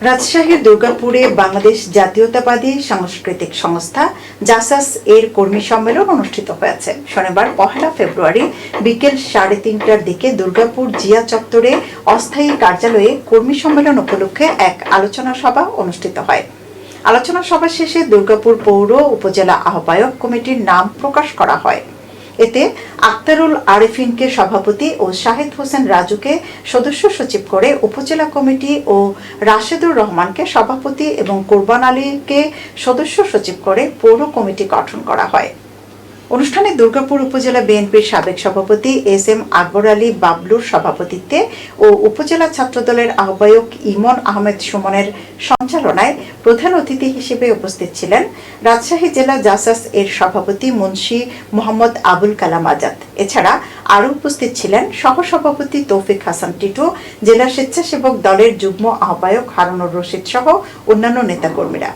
রাজশাহীর দুর্গাপুরে বাংলাদেশ জাতীয়তাবাদী সাংস্কৃতিক সংস্থা জাসাস এর কর্মী সম্মেলন অনুষ্ঠিত হয়েছে। শনিবার 1 ফেব্রুয়ারি বিকেল 3:30টার দিকে দুর্গাপুর জিয়া চত্বরে অস্থায়ী কার্যালয়ে কর্মী সম্মেলন উপলক্ষে এক আলোচনা সভা অনুষ্ঠিত হয়। আলোচনা সভা শেষে দুর্গাপুর পৌর উপজেলা আহ্বায়ক কমিটির নাম প্রকাশ করা হয়। এতে আক্তারুল আরেফিনকে সভাপতি ও শাহিদ হোসেন রাজুকে সদস্য সচিব করে উপজেলা কমিটি ও রাশেদুর রহমানকে সভাপতি এবং কোরবান আলীকে সদস্য সচিব করে পৌর কমিটি গঠন করা হয়। অনুষ্ঠানে দুর্গাপুর উপজেলা বিএনপির সাবেক সভাপতি এস.এম. আকবর আলী বাবলুর সভাপতিত্বে ও উপজেলা ছাত্রদলের আহ্বায়ক ইমন আহমেদ সুমনের সঞ্চালনায় প্রধান অতিথি হিসেবে উপস্থিত ছিলেন রাজশাহী জেলা জাসাস এর সভাপতি মুন্সি মোহাম্মদ আবুল কালাম আজাদ। এছাড়া আরও উপস্থিত ছিলেন সহসভাপতি তৌফিক হাসান টিটু, জেলা স্বেচ্ছাসেবক দলের যুগ্ম আহ্বায়ক হারুনুর রশিদ সহ অন্যান্য নেতাকর্মীরা।